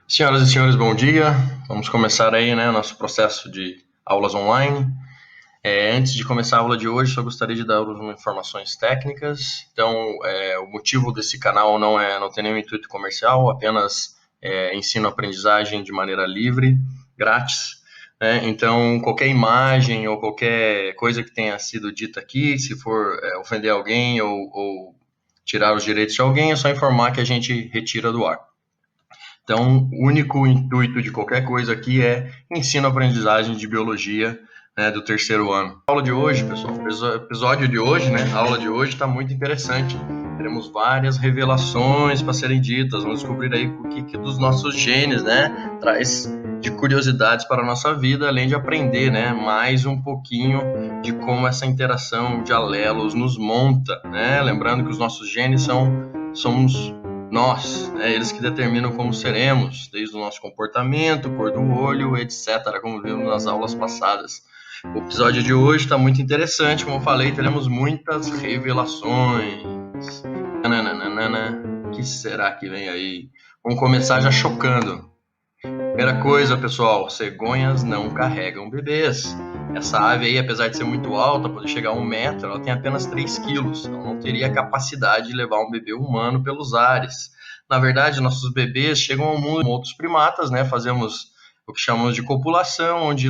Senhoras e senhores, bom dia. Vamos começar aí, né, nosso processo de aulas online. Antes de começar a aula de hoje, só gostaria de dar algumas informações técnicas. Então, o motivo desse canal não tem nenhum intuito comercial, apenas ensino-aprendizagem de maneira livre, grátis. Então, qualquer imagem ou qualquer coisa que tenha sido dita aqui, se for ofender alguém ou tirar os direitos de alguém, é só informar que a gente retira do ar. Então, o único intuito de qualquer coisa aqui é ensino-aprendizagem de biologia, né, do terceiro ano. A aula de hoje, pessoal, episódio de hoje, né, a aula de hoje está muito interessante. Teremos várias revelações para serem ditas. Vamos descobrir aí o que dos nossos genes, né, traz de curiosidades para a nossa vida, além de aprender, né, mais um pouquinho de como essa interação de alelos nos monta, né? Lembrando que os nossos genes somos nós, né, eles que determinam como seremos, desde o nosso comportamento, cor do olho, etc., como vimos nas aulas passadas. O episódio de hoje está muito interessante, como eu falei, teremos muitas revelações. Nananana. O que será que vem aí? Vamos começar já chocando. Primeira coisa, pessoal, cegonhas não carregam bebês. Essa ave aí, apesar de ser muito alta, pode chegar a 1 metro, ela tem apenas 3 quilos, então não teria capacidade de levar um bebê humano pelos ares. Na verdade, nossos bebês chegam ao mundo como outros primatas, né? Fazemos o que chamamos de copulação, onde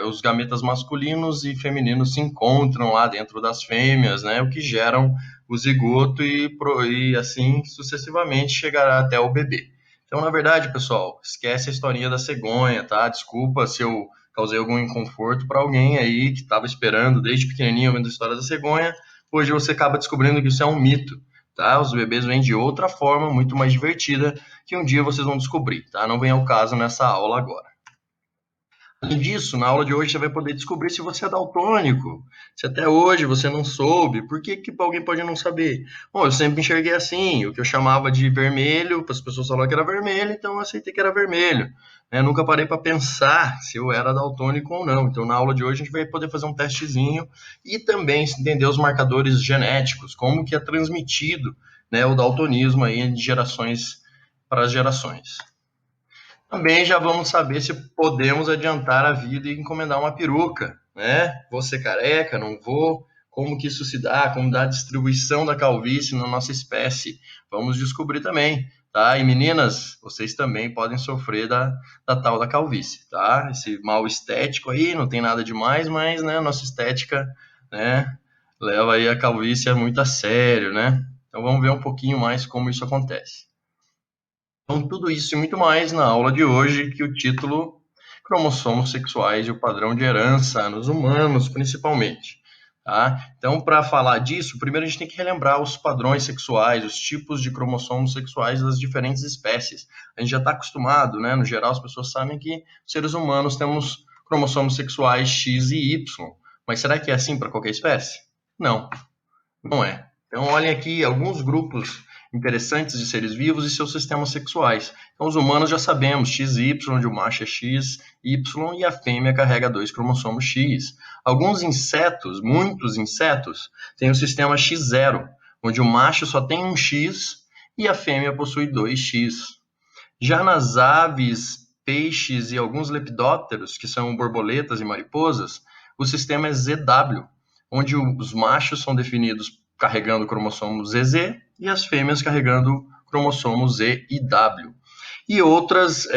os gametas masculinos e femininos se encontram lá dentro das fêmeas, né? O que geram o zigoto e assim sucessivamente chegará até o bebê. Então, na verdade, pessoal, esquece a historinha da cegonha, tá? Desculpa se eu causei algum inconforto para alguém aí que estava esperando desde pequenininho vendo a história da cegonha. Hoje você acaba descobrindo que isso é um mito, tá? Os bebês vêm de outra forma, muito mais divertida, que um dia vocês vão descobrir, tá? Não vem ao caso nessa aula agora. Além disso, na aula de hoje você vai poder descobrir se você é daltônico. Se até hoje você não soube, por que alguém pode não saber? Bom, eu sempre enxerguei assim, o que eu chamava de vermelho, as pessoas falavam que era vermelho, então eu aceitei que era vermelho. Nunca parei para pensar se eu era daltônico ou não. Então, na aula de hoje a gente vai poder fazer um testezinho e também entender os marcadores genéticos, como que é transmitido, né, o daltonismo aí de gerações para as gerações. Também já vamos saber se podemos adiantar a vida e encomendar uma peruca, né? Vou ser careca, não vou? Como que isso se dá? Como dá a distribuição da calvície na nossa espécie? Vamos descobrir também, tá? E meninas, vocês também podem sofrer da tal da calvície, tá? Esse mal estético aí, não tem nada demais, mas, né, nossa estética, né, leva aí a calvície muito a sério, né? Então vamos ver um pouquinho mais como isso acontece. Então, tudo isso e muito mais na aula de hoje, que o título Cromossomos sexuais e o padrão de herança nos humanos, principalmente. Tá? Então, para falar disso, primeiro a gente tem que relembrar os padrões sexuais, os tipos de cromossomos sexuais das diferentes espécies. A gente já está acostumado, né? No geral, as pessoas sabem que seres humanos temos cromossomos sexuais X e Y. Mas será que é assim para qualquer espécie? Não, não é. Então, olhem aqui alguns grupos interessantes de seres vivos e seus sistemas sexuais. Então, os humanos já sabemos, XY, onde o macho é X, Y, e a fêmea carrega 2 cromossomos X. Alguns insetos, muitos insetos, têm o sistema X0, onde o macho só tem um X e a fêmea possui 2X. Já nas aves, peixes e alguns lepidópteros, que são borboletas e mariposas, o sistema é ZW, onde os machos são definidos carregando o cromossomo ZZ e as fêmeas carregando cromossomos Z e W. E outras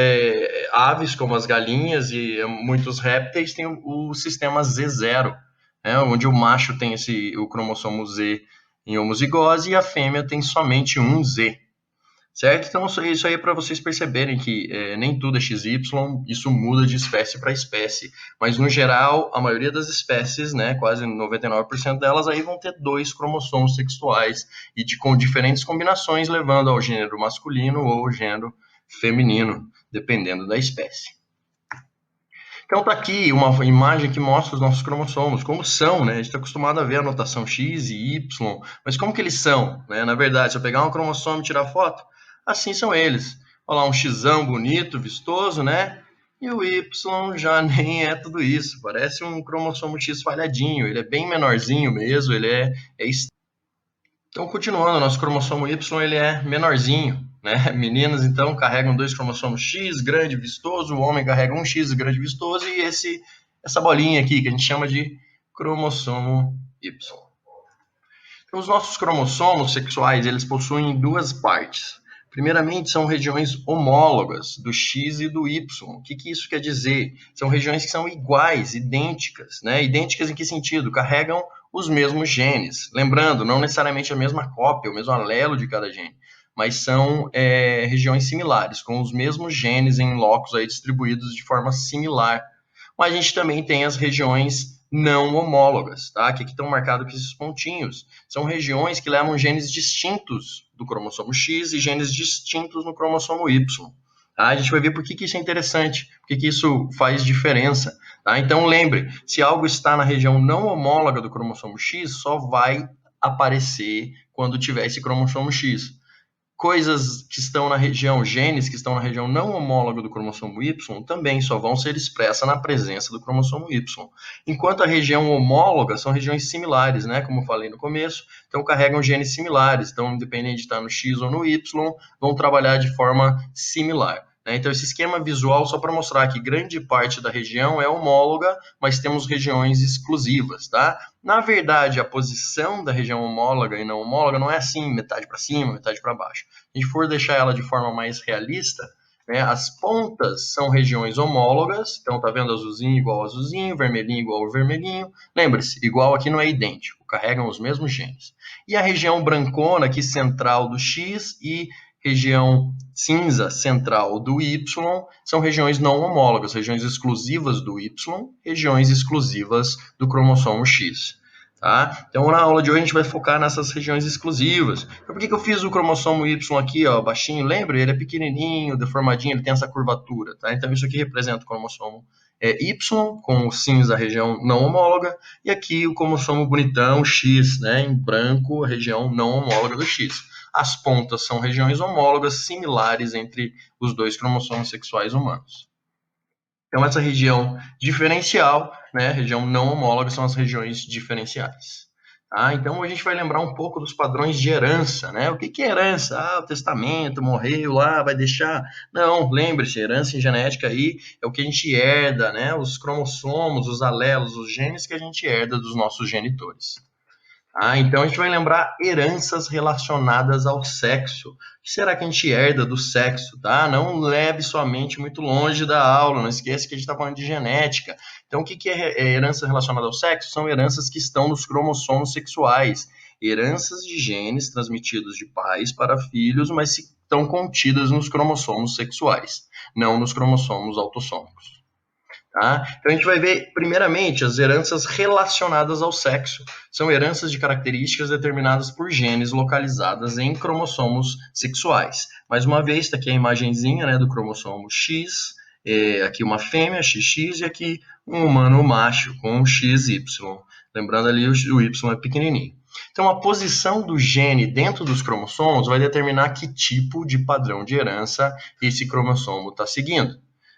aves, como as galinhas e muitos répteis, têm o sistema Z0, né, onde o macho tem o cromossomo Z em homozigose e a fêmea tem somente um Z. Certo? Então, isso aí é para vocês perceberem que nem tudo é XY, isso muda de espécie para espécie. Mas, no geral, a maioria das espécies, né, quase 99% delas, aí vão ter 2 cromossomos sexuais e com diferentes combinações, levando ao gênero masculino ou ao gênero feminino, dependendo da espécie. Então, tá aqui uma imagem que mostra os nossos cromossomos, como são, né? A gente está acostumado a ver a notação X e Y, mas como que eles são, né? Na verdade, se eu pegar um cromossomo e tirar foto, assim são eles. Olha lá, um Xão bonito, vistoso, né? E o Y já nem é tudo isso. Parece um cromossomo X falhadinho. Ele é bem menorzinho mesmo, ele é. Então, continuando, nosso cromossomo Y ele é menorzinho, né? Meninas, então, carregam 2 cromossomos X, grande, vistoso, o homem carrega um X, grande, vistoso, e essa bolinha aqui, que a gente chama de cromossomo Y. Então, os nossos cromossomos sexuais, eles possuem 2 partes. Primeiramente, são regiões homólogas do X e do Y. O que isso quer dizer? São regiões que são iguais, idênticas, né? Idênticas em que sentido? Carregam os mesmos genes. Lembrando, não necessariamente a mesma cópia, o mesmo alelo de cada gene, mas são regiões similares, com os mesmos genes em locos aí distribuídos de forma similar. Mas a gente também tem as regiões não homólogas, tá? Que aqui estão marcados com esses pontinhos. São regiões que levam genes distintos do cromossomo X e genes distintos no cromossomo Y. Tá? A gente vai ver por que isso é interessante, por que isso faz diferença. Tá? Então, lembre, se algo está na região não homóloga do cromossomo X, só vai aparecer quando tiver esse cromossomo X. Coisas que estão na região, genes que estão na região não homóloga do cromossomo Y, também só vão ser expressas na presença do cromossomo Y. Enquanto a região homóloga são regiões similares, né? Como eu falei no começo, então carregam genes similares, então independente de estar no X ou no Y, vão trabalhar de forma similar. Então, esse esquema visual só para mostrar que grande parte da região é homóloga, mas temos regiões exclusivas, tá? Na verdade, a posição da região homóloga e não homóloga não é assim, metade para cima, metade para baixo. Se a gente for deixar ela de forma mais realista, né, as pontas são regiões homólogas, então tá vendo azulzinho igual azulzinho, vermelhinho igual ao vermelhinho. Lembre-se, igual aqui não é idêntico, carregam os mesmos genes. E a região brancona aqui central do X e região cinza central do Y são regiões não homólogas, regiões exclusivas do Y, regiões exclusivas do cromossomo X. Tá? Então, na aula de hoje, a gente vai focar nessas regiões exclusivas. Então, por que eu fiz o cromossomo Y aqui, ó, baixinho? Lembra? Ele é pequenininho, deformadinho, ele tem essa curvatura. Tá? Então, isso aqui representa o cromossomo Y, com o cinza, a região não homóloga, e aqui o cromossomo bonitão, X, né, em branco, a região não homóloga do X. As pontas são regiões homólogas similares entre os 2 cromossomos sexuais humanos. Então, essa região diferencial, né, região não homóloga, são as regiões diferenciais. Tá? Então, a gente vai lembrar um pouco dos padrões de herança. Né? O que é herança? Ah, o testamento, morreu lá, vai deixar... Não, lembre-se, herança em genética aí é o que a gente herda, né? Os cromossomos, os alelos, os genes que a gente herda dos nossos genitores. Então a gente vai lembrar heranças relacionadas ao sexo. O que será que a gente herda do sexo, tá? Não leve sua mente muito longe da aula, não esqueça que a gente está falando de genética. Então o que é herança relacionada ao sexo? São heranças que estão nos cromossomos sexuais. Heranças de genes transmitidos de pais para filhos, mas que estão contidas nos cromossomos sexuais, não nos cromossomos autossômicos. Tá? Então a gente vai ver, primeiramente, as heranças relacionadas ao sexo. São heranças de características determinadas por genes localizadas em cromossomos sexuais. Mais uma vez, está aqui a imagenzinha, né, do cromossomo X, aqui uma fêmea, XX, e aqui um humano macho com XY. Lembrando ali, o Y é pequenininho. Então, a posição do gene dentro dos cromossomos vai determinar que tipo de padrão de herança esse cromossomo está seguindo,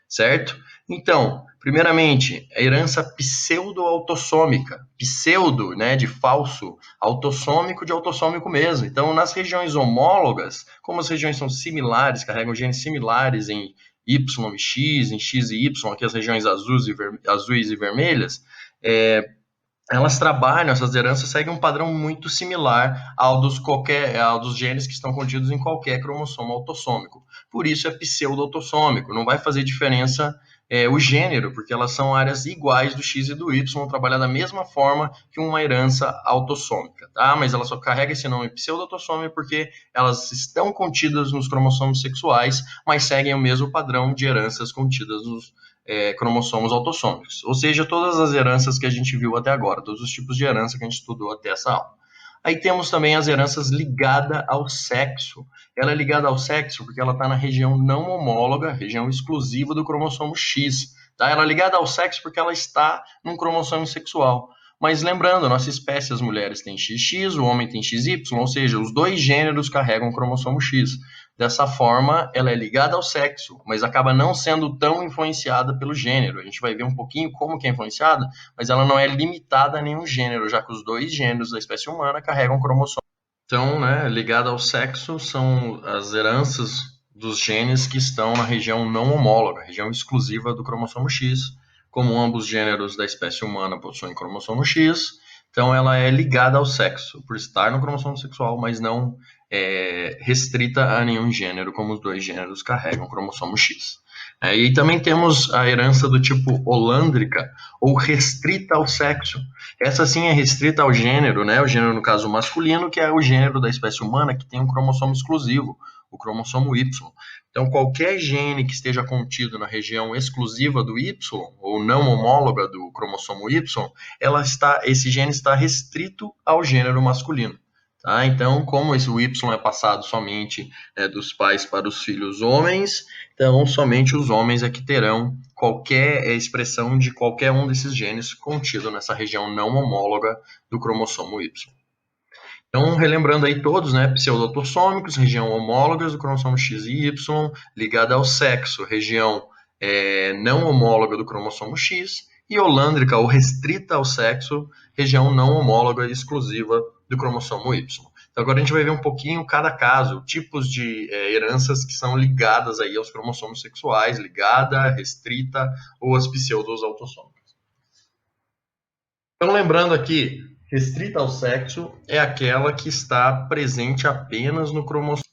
certo? Então, primeiramente, a herança pseudo-autossômica. Pseudo, né, de falso, autossômico de autossômico mesmo. Então, nas regiões homólogas, como as regiões são similares, carregam genes similares em Y e X, em X e Y, aqui as regiões azuis e vermelhas, elas trabalham, essas heranças seguem um padrão muito similar ao dos genes que estão contidos em qualquer cromossomo autossômico. Por isso é pseudo-autossômico, não vai fazer diferença o gênero, porque elas são áreas iguais do X e do Y, vão trabalhar da mesma forma que uma herança autossômica, tá? Mas ela só carrega esse nome pseudo-autossômico porque elas estão contidas nos cromossomos sexuais, mas seguem o mesmo padrão de heranças contidas nos cromossomos autossômicos. Ou seja, todas as heranças que a gente viu até agora, todos os tipos de herança que a gente estudou até essa aula. Aí temos também as heranças ligadas ao sexo. Ela é ligada ao sexo porque ela está na região não homóloga, região exclusiva do cromossomo X. Tá? Ela é ligada ao sexo porque ela está num cromossomo sexual. Mas lembrando, a nossa espécie, as mulheres têm XX, o homem tem XY, ou seja, os 2 gêneros carregam o cromossomo X. Dessa forma, ela é ligada ao sexo, mas acaba não sendo tão influenciada pelo gênero. A gente vai ver um pouquinho como que é influenciada, mas ela não é limitada a nenhum gênero, já que os 2 gêneros da espécie humana carregam cromossomo. Então, né, ligado ao sexo, são as heranças dos genes que estão na região não homóloga, região exclusiva do cromossomo X. Como ambos gêneros da espécie humana possuem cromossomo X, então ela é ligada ao sexo, por estar no cromossomo sexual, mas não restrita a nenhum gênero, como os dois gêneros carregam cromossomo X. E também temos a herança do tipo holândrica, ou restrita ao sexo. Essa sim é restrita ao gênero, né? O gênero, no caso, masculino, que é o gênero da espécie humana que tem um cromossomo exclusivo, o cromossomo Y. Então, qualquer gene que esteja contido na região exclusiva do Y, ou não homóloga do cromossomo Y, esse gene está restrito ao gênero masculino. Tá? Então, como esse Y é passado somente dos pais para os filhos homens, então somente os homens é que terão qualquer expressão de qualquer um desses genes contido nessa região não homóloga do cromossomo Y. Então, relembrando aí todos, né, pseudoautossômicos, região homólogas do cromossomo X e Y, ligada ao sexo, região não homóloga do cromossomo X, e holândrica ou restrita ao sexo, região não homóloga e exclusiva do cromossomo Y. Então, agora a gente vai ver um pouquinho cada caso, tipos de heranças que são ligadas aí aos cromossomos sexuais, ligada, restrita ou as pseudoautossômicas. Então, lembrando aqui, restrita ao sexo é aquela que está presente apenas no cromossomo.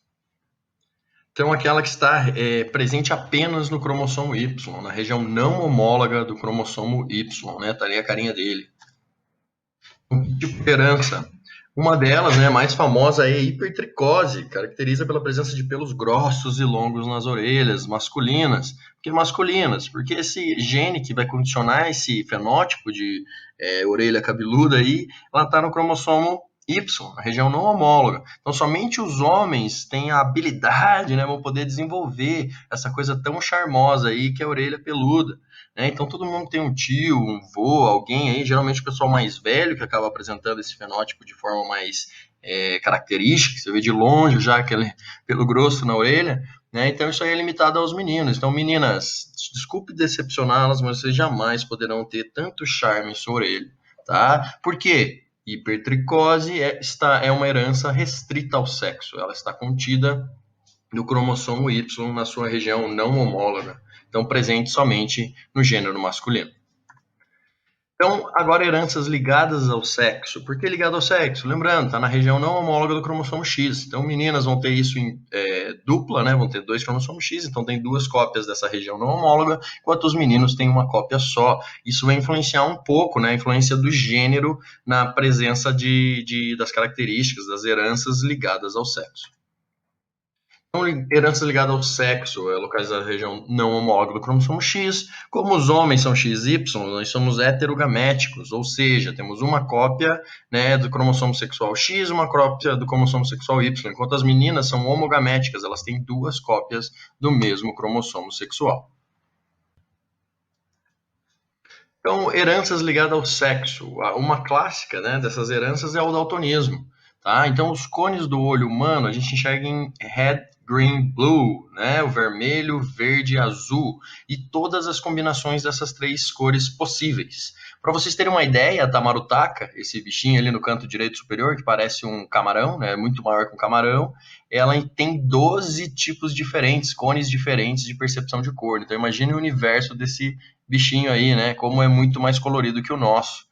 Então, aquela que está presente apenas no cromossomo Y, na região não homóloga do cromossomo Y, né? Tá ali a carinha dele. Tipo de herança. Uma delas, né, mais famosa, é a hipertricose, caracteriza pela presença de pelos grossos e longos nas orelhas, masculinas. Por que masculinas? Porque esse gene que vai condicionar esse fenótipo de orelha cabeluda aí, ela está no cromossomo Y, na região não homóloga. Então, somente os homens têm a habilidade, né, vão poder desenvolver essa coisa tão charmosa aí que é a orelha peluda. Então, todo mundo tem um tio, um vô, alguém aí, geralmente o pessoal mais velho, que acaba apresentando esse fenótipo de forma mais característica, você vê de longe já aquele pelo grosso na orelha, né? Então, isso aí é limitado aos meninos. Então, meninas, desculpe decepcioná-las, mas vocês jamais poderão ter tanto charme em sua orelha, tá? Por quê? Hipertricose é uma herança restrita ao sexo, ela está contida no cromossomo Y na sua região não homóloga, então presente somente no gênero masculino. Então, agora heranças ligadas ao sexo. Por que ligado ao sexo? Lembrando, está na região não homóloga do cromossomo X. Então, meninas vão ter isso em dupla, né? Vão ter 2 cromossomos X, então tem 2 cópias dessa região não homóloga, enquanto os meninos têm uma cópia só. Isso vai influenciar um pouco, né? A influência do gênero na presença das características, das heranças ligadas ao sexo. Então, heranças ligadas ao sexo, localizada na região não homóloga do cromossomo X. Como os homens são XY, nós somos heterogaméticos, ou seja, temos uma cópia, né, do cromossomo sexual X, uma cópia do cromossomo sexual Y, enquanto as meninas são homogaméticas, elas têm 2 cópias do mesmo cromossomo sexual. Então, heranças ligadas ao sexo. Uma clássica, né, dessas heranças é o daltonismo. Tá? Então, os cones do olho humano a gente enxerga em red, green, blue, né? O vermelho, verde, azul, e todas as combinações dessas 3 cores possíveis. Para vocês terem uma ideia, a tamarutaca, esse bichinho ali no canto direito superior, que parece um camarão, né? Muito maior que um camarão, ela tem 12 tipos diferentes, cones diferentes de percepção de cor. Então, imagine o universo desse bichinho aí, né? Como é muito mais colorido que o nosso.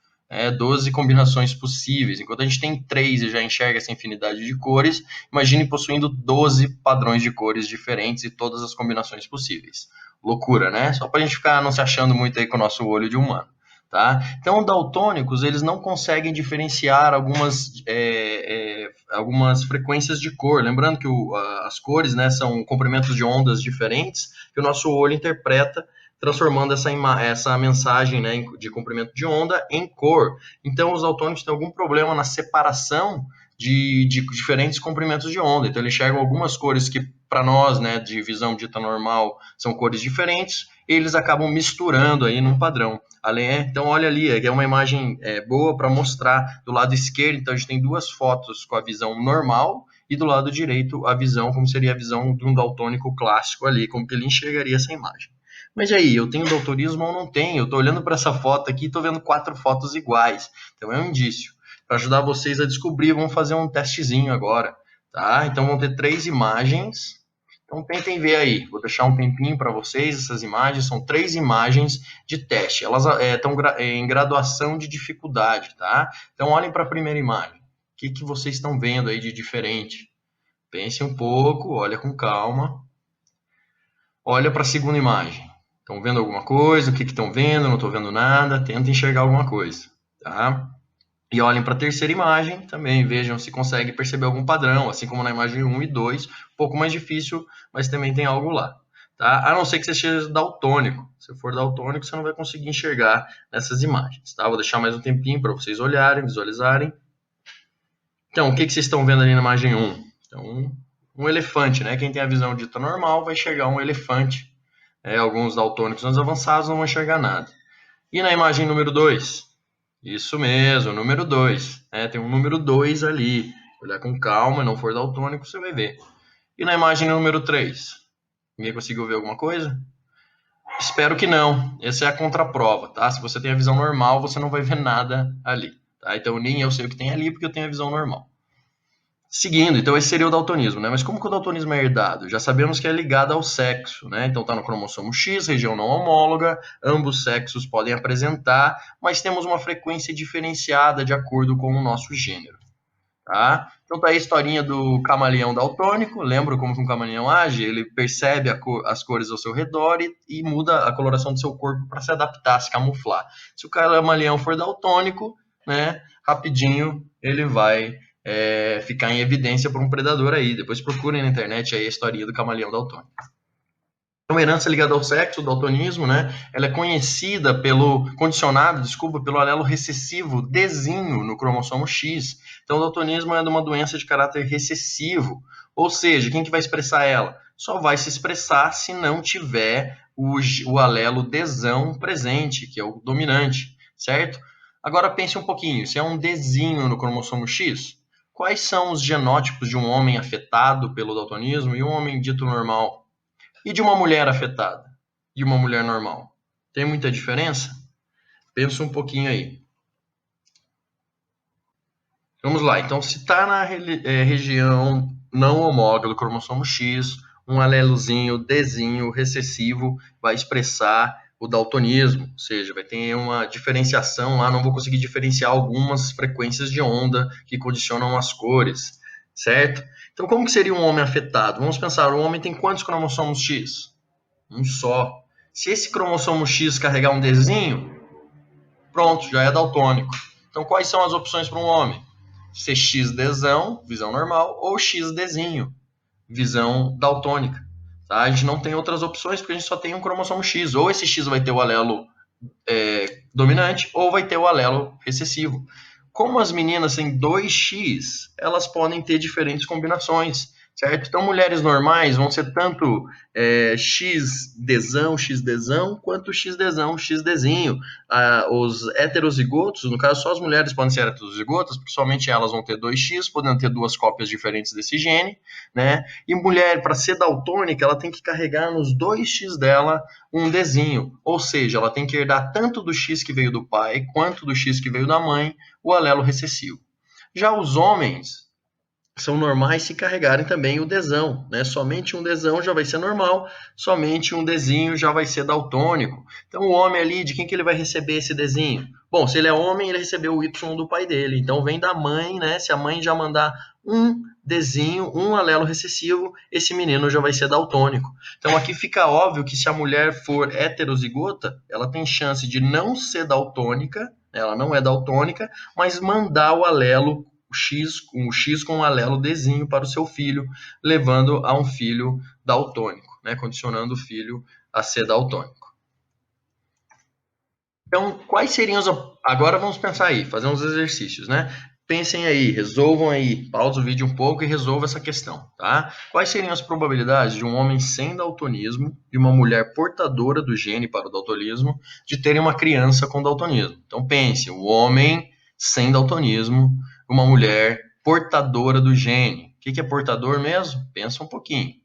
12 combinações possíveis. Enquanto a gente tem 3 e já enxerga essa infinidade de cores, imagine possuindo 12 padrões de cores diferentes e todas as combinações possíveis. Loucura, né? Só para a gente ficar não se achando muito aí com o nosso olho de humano. Tá? Então, daltônicos, eles não conseguem diferenciar algumas frequências de cor. Lembrando que as cores, né, são comprimentos de ondas diferentes que o nosso olho interpreta, transformando essa mensagem, né, de comprimento de onda em cor. Então, os daltônicos têm algum problema na separação de diferentes comprimentos de onda. Então, eles enxergam algumas cores que, para nós, né, de visão dita normal, são cores diferentes, e eles acabam misturando aí num padrão. Então, olha ali, é uma imagem boa para mostrar do lado esquerdo. Então, a gente tem 2 fotos com a visão normal e do lado direito a visão, como seria a visão de um daltônico clássico ali, como que ele enxergaria essa imagem. Mas e aí, eu tenho daltonismo ou não tenho? Eu estou olhando para essa foto aqui e estou vendo 4 fotos iguais. Então é um indício. para ajudar vocês a descobrir. Vamos fazer um testezinho agora, tá? Então vão ter 3 imagens. Então tentem ver aí. Vou deixar um tempinho para vocês. Essas imagens são 3 imagens de teste. Elas estão em graduação de dificuldade, tá? Então olhem para a primeira imagem. O que vocês estão vendo aí de diferente? Pensem um pouco, olha com calma. Olha para a segunda imagem. Estão vendo alguma coisa? O que estão vendo? Não estou vendo nada. Tenta enxergar alguma coisa, tá? E olhem para a terceira imagem também. Vejam se conseguem perceber algum padrão, assim como na imagem 1 e 2. Um pouco mais difícil, mas também tem algo lá, tá? A não ser que você seja daltônico. Se for daltônico, você não vai conseguir enxergar nessas imagens, tá? Vou deixar mais um tempinho para vocês olharem, visualizarem. Então, o que vocês estão vendo ali na imagem 1? Então, um elefante, né? Quem tem a visão dita normal vai enxergar um elefante. Alguns daltônicos mais avançados não vão enxergar nada. E na imagem número 2? Isso mesmo, número 2. Tem um número 2 ali. Olhar com calma, não for daltônico, você vai ver. E na imagem número 3? Ninguém conseguiu ver alguma coisa? Espero que não. Essa é a contraprova, tá? Se você tem a visão normal, você não vai ver nada ali. Tá? Então nem eu sei o que tem ali, porque eu tenho a visão normal. Seguindo, então esse seria o daltonismo, né? Mas como que o daltonismo é herdado? Já sabemos que é ligado ao sexo, né? Então está no cromossomo X, região não homóloga, ambos sexos podem apresentar, mas temos uma frequência diferenciada de acordo com o nosso gênero, tá? Então tá aí a historinha do camaleão daltônico. Lembra como que um camaleão age? Ele percebe as cores ao seu redor e muda a coloração do seu corpo para se adaptar, se camuflar. Se o camaleão for daltônico, né, rapidinho ele vai ficar em evidência por um predador aí. Depois procurem na internet aí a historinha do camaleão daltônico. Uma herança ligada ao sexo, o daltonismo, né? Ela é conhecida condicionada pelo alelo recessivo Dzinho no cromossomo X. Então, o daltonismo é uma doença de caráter recessivo. Ou seja, quem que vai expressar ela? Só vai se expressar se não tiver o alelo Dzão presente, que é o dominante, certo? Agora pense um pouquinho, se é um Dzinho no cromossomo X, quais são os genótipos de um homem afetado pelo daltonismo e um homem dito normal? E de uma mulher afetada? E uma mulher normal? Tem muita diferença? Pensa um pouquinho aí. Vamos lá. Então, se está na região não homóloga do cromossomo X, um alelozinho Dzinho recessivo vai expressar o daltonismo, ou seja, vai ter uma diferenciação lá, não vou conseguir diferenciar algumas frequências de onda que condicionam as cores, certo? Então, como que seria um homem afetado? Vamos pensar, o homem tem quantos cromossomos X? Um só. Se esse cromossomo X carregar um Dzinho, pronto, já é daltônico. Então, quais são as opções para um homem? Ser XDzão, visão normal, ou XDzinho, visão daltônica. Tá? A gente não tem outras opções porque a gente só tem um cromossomo X. Ou esse X vai ter o alelo dominante, ou vai ter o alelo recessivo. Como as meninas têm 2X, elas podem ter diferentes combinações, certo? Então, mulheres normais vão ser tanto XDzão, quanto XDzinho. Os heterozigotos, no caso, só as mulheres podem ser heterozigotas, porque somente elas vão ter 2X, podendo ter 2 cópias diferentes desse gene, né? E mulher, para ser daltônica, ela tem que carregar nos 2X dela um Dzinho, ou seja, ela tem que herdar tanto do X que veio do pai, quanto do X que veio da mãe, o alelo recessivo. Já os homens são normais se carregarem também o Dzão, né? Somente um Dzão já vai ser normal, somente um Dzinho já vai ser daltônico. Então o homem ali, de quem que ele vai receber esse Dzinho? Bom, se ele é homem, ele recebeu o Y do pai dele, então vem da mãe, né? Se a mãe já mandar um Dzinho, um alelo recessivo, esse menino já vai ser daltônico. Então aqui fica óbvio que se a mulher for heterozigota, ela tem chance de não ser daltônica, ela não é daltônica, mas mandar o alelo um X com um alelo Dzinho para o seu filho, levando a um filho daltônico, né? Condicionando o filho a ser daltônico. Então, quais seriam os... Agora vamos pensar aí, fazer uns exercícios, né? Pensem aí, resolvam aí, pausa o vídeo um pouco e resolva essa questão, tá? Quais seriam as probabilidades de um homem sem daltonismo e uma mulher portadora do gene para o daltonismo de terem uma criança com daltonismo? Então pense, o homem sem daltonismo, uma mulher portadora do gene. O que é portador mesmo? Pensa um pouquinho.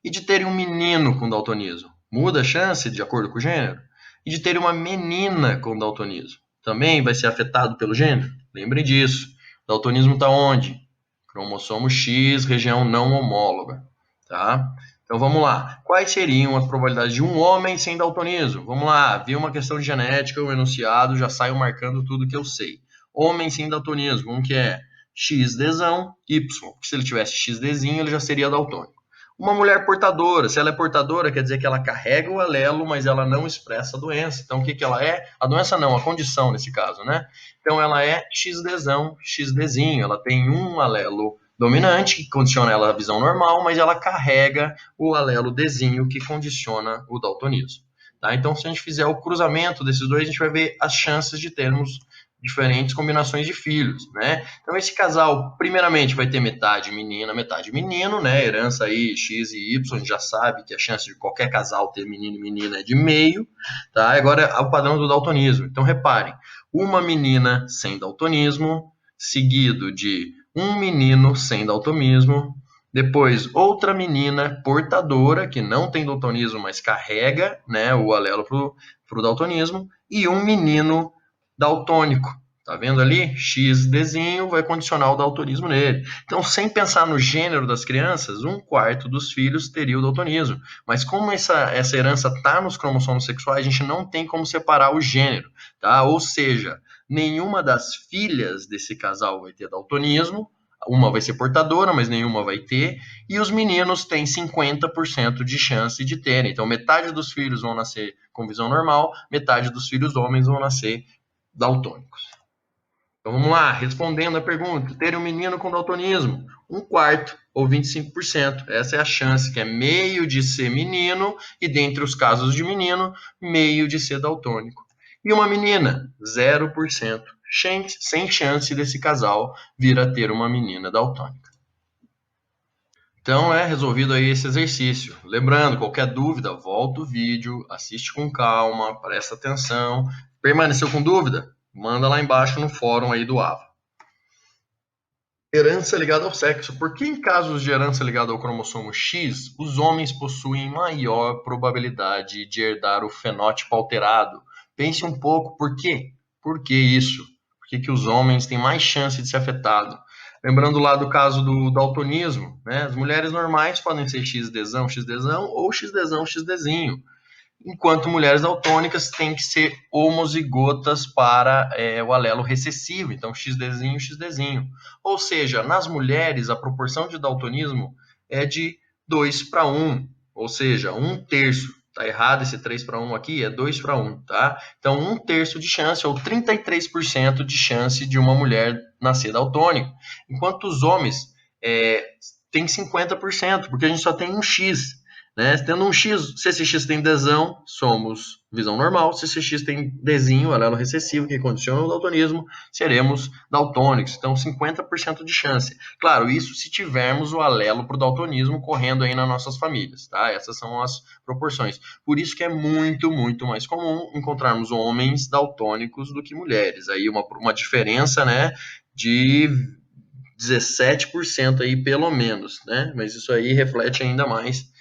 E de terem um menino com daltonismo? Muda a chance de acordo com o gênero? E de terem uma menina com daltonismo? Também vai ser afetado pelo gênero? Lembrem disso. Daltonismo está onde? Cromossomo X, região não homóloga, tá? Então vamos lá. Quais seriam as probabilidades de um homem sem daltonismo? Vamos lá, vi uma questão de genética, o enunciado, já saio marcando tudo que eu sei. Homem sem daltonismo, como que é? XDzão, Y. Porque se ele tivesse XDzinho, ele já seria daltônico. Uma mulher portadora, se ela é portadora, quer dizer que ela carrega o alelo, mas ela não expressa a doença. Então, o que ela é? A doença não, a condição nesse caso, né? Então, ela é XDzão, XDzinho. Ela tem um alelo dominante, que condiciona ela à visão normal, mas ela carrega o alelo Dzinho, que condiciona o daltonismo. Tá? Então, se a gente fizer o cruzamento desses dois, a gente vai ver as chances de termos diferentes combinações de filhos, né? Então esse casal, primeiramente, vai ter metade menina, metade menino, né? Herança aí X e Y, a gente já sabe que a chance de qualquer casal ter menino e menina é de meio, tá? Agora é o padrão do daltonismo. Então reparem, uma menina sem daltonismo, seguido de um menino sem daltonismo, depois outra menina portadora que não tem daltonismo, mas carrega, né, o alelo pro daltonismo, e um menino daltônico. Tá vendo ali? XDzinho vai condicionar o daltonismo nele. Então, sem pensar no gênero das crianças, 1/4 dos filhos teria o daltonismo. Mas como essa herança está nos cromossomos sexuais, a gente não tem como separar o gênero. Tá? Ou seja, nenhuma das filhas desse casal vai ter daltonismo, uma vai ser portadora, mas nenhuma vai ter, e os meninos têm 50% de chance de terem. Então, metade dos filhos vão nascer com visão normal, metade dos filhos homens vão nascer daltônicos. Então vamos lá, respondendo a pergunta: ter um menino com daltonismo, 1/4 ou 25%. Essa é a chance, que é meio de ser menino, e dentre os casos de menino, meio de ser daltônico. E uma menina, 0%. Sem chance desse casal vir a ter uma menina daltônica. Então é resolvido aí esse exercício. Lembrando, qualquer dúvida, volta o vídeo, assiste com calma, presta atenção. Permaneceu com dúvida? Manda lá embaixo no fórum aí do AVA. Herança ligada ao sexo. Por que em casos de herança ligada ao cromossomo X, os homens possuem maior probabilidade de herdar o fenótipo alterado? Pense um pouco, por quê? Por que isso? Por que os homens têm mais chance de ser afetados? Lembrando lá do caso do daltonismo, né? As mulheres normais podem ser XDzão, XDzão ou XDzão, XDzinho, enquanto mulheres daltônicas têm que ser homozigotas para o alelo recessivo, então XDzinho, XDzinho. Ou seja, nas mulheres a proporção de daltonismo é de 2/1, ou seja, 1/3. Tá errado esse 3/1 aqui, é 2/1, tá? Então 1/3 de chance, ou 33% de chance de uma mulher nascer daltônica, enquanto os homens têm 50%, porque a gente só tem um X. Né? Tendo um X, se esse X tem Dzão, somos visão normal. Se esse X tem Dzinho, alelo recessivo, que condiciona o daltonismo, seremos daltônicos. Então, 50% de chance. Claro, isso se tivermos o alelo para o daltonismo correndo aí nas nossas famílias, tá? Essas são as proporções. Por isso que é muito, muito mais comum encontrarmos homens daltônicos do que mulheres. Aí uma diferença, né, de 17% aí, pelo menos, né? Mas isso aí reflete ainda mais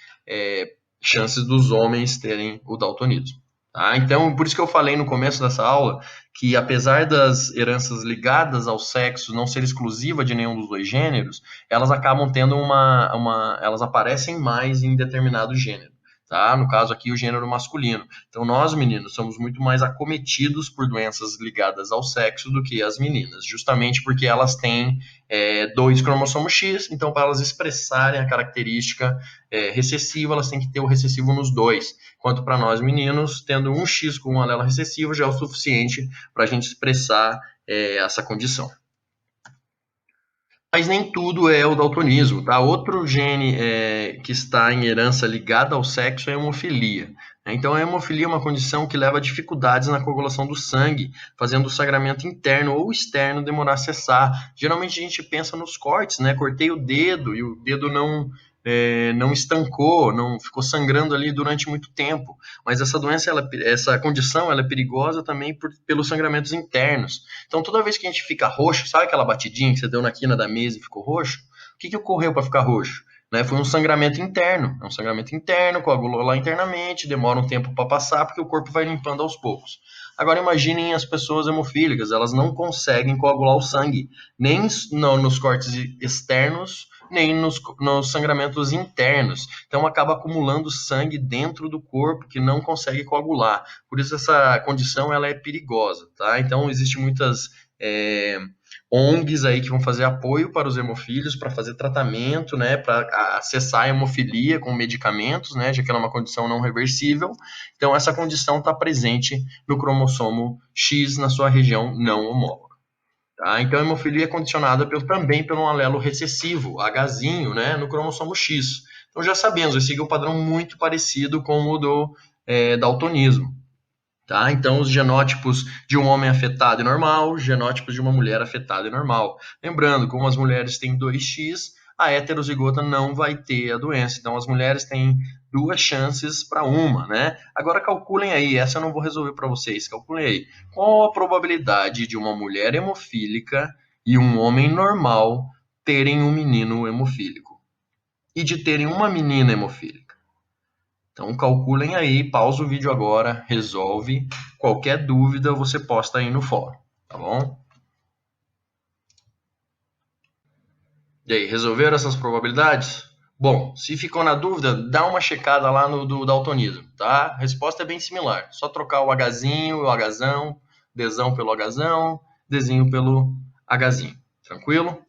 chances dos homens terem o daltonismo. Tá? Então, por isso que eu falei no começo dessa aula que, apesar das heranças ligadas ao sexo não ser exclusiva de nenhum dos dois gêneros, elas acabam tendo elas aparecem mais em determinado gênero. Tá? No caso aqui, o gênero masculino. Então, nós, meninos, somos muito mais acometidos por doenças ligadas ao sexo do que as meninas, justamente porque elas têm 2 cromossomos X, então, para elas expressarem a característica recessiva, elas têm que ter o recessivo nos 2. Enquanto para nós, meninos, tendo um X com um alelo recessivo já é o suficiente para a gente expressar essa condição. Mas nem tudo é o daltonismo, tá? Outro gene que está em herança ligada ao sexo é a hemofilia. Então, a hemofilia é uma condição que leva a dificuldades na coagulação do sangue, fazendo o sangramento interno ou externo demorar a cessar. Geralmente, a gente pensa nos cortes, né? Cortei o dedo e o dedo não estancou, não ficou sangrando ali durante muito tempo. Mas essa doença, essa condição, ela é perigosa também pelos sangramentos internos. Então, toda vez que a gente fica roxo, sabe aquela batidinha que você deu na quina da mesa e ficou roxo? O que ocorreu para ficar roxo? né? Foi um sangramento interno. É um sangramento interno, coagulou lá internamente, demora um tempo para passar, porque o corpo vai limpando aos poucos. Agora imaginem as pessoas hemofílicas, elas não conseguem coagular o sangue, nem nos cortes externos, nem nos sangramentos internos. Então acaba acumulando sangue dentro do corpo que não consegue coagular. Por isso essa condição ela é perigosa, tá? Então existe muitas ONGs aí que vão fazer apoio para os hemofílicos, para fazer tratamento, né, para acessar a hemofilia com medicamentos, né, já que ela é uma condição não reversível. Então, essa condição está presente no cromossomo X na sua região não homóloga. Tá? Então, a hemofilia é condicionada também pelo alelo recessivo, Hzinho, né, no cromossomo X. Então, já sabemos, vai seguir um padrão muito parecido com o do daltonismo. Tá? Então, os genótipos de um homem afetado é normal, genótipos de uma mulher afetada é normal. Lembrando, como as mulheres têm 2x, a heterozigota não vai ter a doença. Então, as mulheres têm 2 chances para uma, né? Agora, calculem aí, essa eu não vou resolver para vocês, calculem aí. Qual a probabilidade de uma mulher hemofílica e um homem normal terem um menino hemofílico? E de terem uma menina hemofílica? Então calculem aí, pausa o vídeo agora, resolve. Qualquer dúvida você posta aí no fórum, tá bom? E aí, resolveram essas probabilidades? Bom, se ficou na dúvida, dá uma checada lá no do daltonismo, tá? A resposta é bem similar, só trocar o Hzinho, o Hzão, Dzão pelo Hzão, Dzinho pelo Hzinho, tranquilo?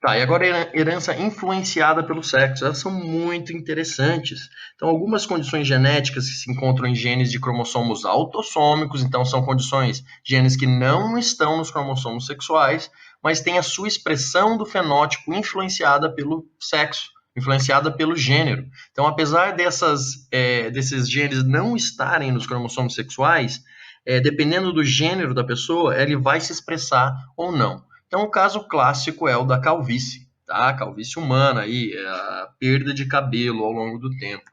Tá, e agora a herança influenciada pelo sexo. Elas são muito interessantes. Então, algumas condições genéticas que se encontram em genes de cromossomos autossômicos, então são condições, genes que não estão nos cromossomos sexuais, mas têm a sua expressão do fenótipo influenciada pelo sexo, influenciada pelo gênero. Então, apesar desses genes não estarem nos cromossomos sexuais, dependendo do gênero da pessoa, ele vai se expressar ou não. Então, o caso clássico é o da calvície, tá? A calvície humana, aí, a perda de cabelo ao longo do tempo.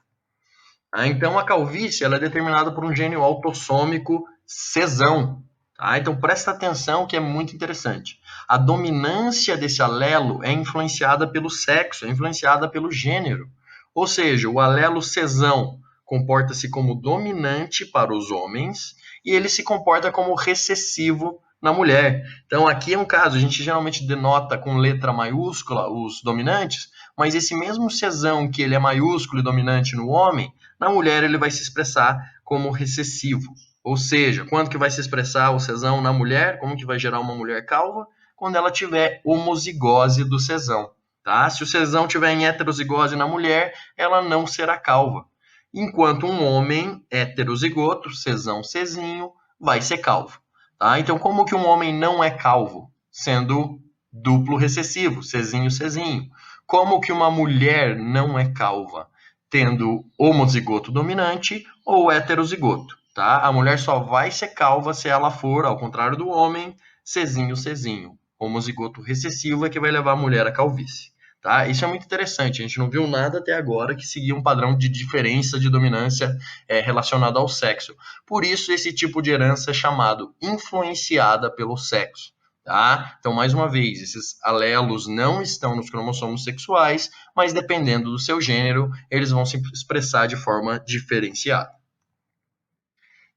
Então, a calvície ela é determinada por um gene autossômico cesão. Tá? Então, presta atenção que é muito interessante. A dominância desse alelo é influenciada pelo sexo, é influenciada pelo gênero. Ou seja, o alelo cesão comporta-se como dominante para os homens e ele se comporta como recessivo na mulher. Então, aqui é um caso, a gente geralmente denota com letra maiúscula os dominantes, mas esse mesmo cesão que ele é maiúsculo e dominante no homem, na mulher ele vai se expressar como recessivo. Ou seja, quando que vai se expressar o cesão na mulher? Como que vai gerar uma mulher calva? Quando ela tiver homozigose do cesão. Tá? Se o cesão tiver em heterozigose na mulher, ela não será calva. Enquanto um homem heterozigoto, cesão cesinho, vai ser calvo. Tá? Então, como que um homem não é calvo? Sendo duplo recessivo, cesinho, cesinho. Como que uma mulher não é calva? Tendo homozigoto dominante ou heterozigoto. Tá? A mulher só vai ser calva se ela for, ao contrário do homem, cesinho, cesinho. Homozigoto recessivo é que vai levar a mulher à calvície. Tá? Isso é muito interessante. A gente não viu nada até agora que seguia um padrão de diferença de dominância relacionado ao sexo. Por isso, esse tipo de herança é chamado influenciada pelo sexo. Tá? Então, mais uma vez, esses alelos não estão nos cromossomos sexuais, mas dependendo do seu gênero, eles vão se expressar de forma diferenciada.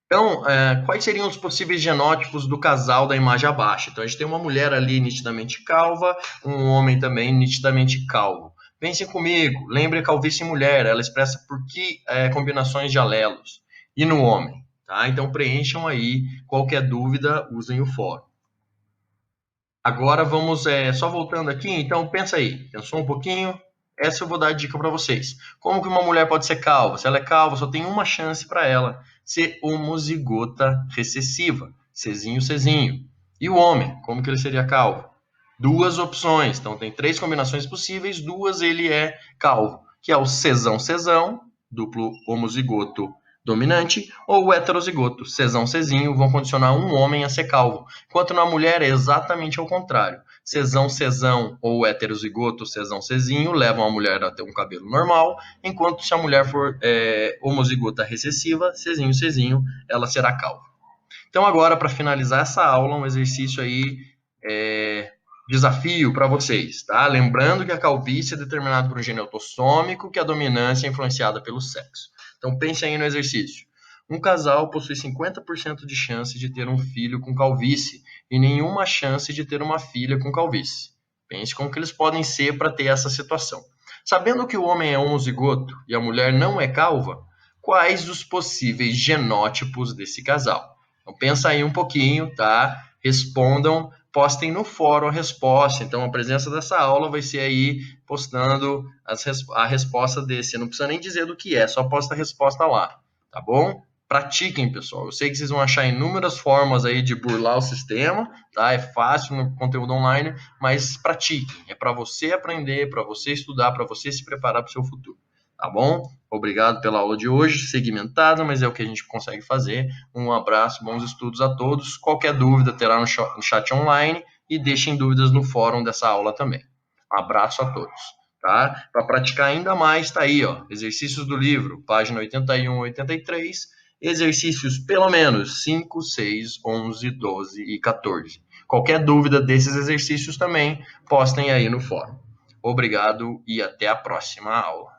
Então, quais seriam os possíveis genótipos do casal da imagem abaixo? Então, a gente tem uma mulher ali nitidamente calva, um homem também nitidamente calvo. Pensem comigo, lembre a calvície em mulher, ela expressa por que combinações de alelos. E no homem, tá? Então, preencham aí, qualquer dúvida, usem o fórum. Agora vamos, só voltando aqui, então pensa aí, pensou um pouquinho? Essa eu vou dar a dica para vocês. Como que uma mulher pode ser calva? Se ela é calva, só tem uma chance para ela ser homozigota recessiva, Czinho, Czinho. E o homem, como que ele seria calvo? 2 opções, então tem 3 combinações possíveis, 2 ele é calvo, que é o Czão, Czão, duplo homozigoto dominante, ou o heterozigoto, Czão, Czinho, vão condicionar um homem a ser calvo, enquanto na mulher é exatamente ao contrário. Czão, Czão ou heterozigoto, Czão, Czinho, levam a mulher a ter um cabelo normal, enquanto se a mulher for homozigota recessiva, Czinho, Czinho, ela será calva. Então agora, para finalizar essa aula, um exercício aí desafio para vocês, tá? Lembrando que a calvície é determinada por um gene autossômico, que a dominância é influenciada pelo sexo. Então pense aí no exercício. Um casal possui 50% de chance de ter um filho com calvície e nenhuma chance de ter uma filha com calvície. Pense como que eles podem ser para ter essa situação. Sabendo que o homem é homozigoto e a mulher não é calva, quais os possíveis genótipos desse casal? Então pensa aí um pouquinho, tá? Respondam, postem no fórum a resposta. Então a presença dessa aula vai ser aí postando a resposta desse. Não precisa nem dizer do que é, só posta a resposta lá, tá bom? Pratiquem, pessoal. Eu sei que vocês vão achar inúmeras formas aí de burlar o sistema, tá? É fácil no conteúdo online, mas pratiquem. É para você aprender, para você estudar, para você se preparar para o seu futuro, tá bom? Obrigado pela aula de hoje, segmentada, mas é o que a gente consegue fazer. Um abraço, bons estudos a todos. Qualquer dúvida terá no chat online e deixem dúvidas no fórum dessa aula também. Um abraço a todos. Tá? Para praticar ainda mais, está aí, ó, exercícios do livro, página 81 e 83, exercícios pelo menos 5, 6, 11, 12 e 14. Qualquer dúvida desses exercícios também, postem aí no fórum. Obrigado e até a próxima aula.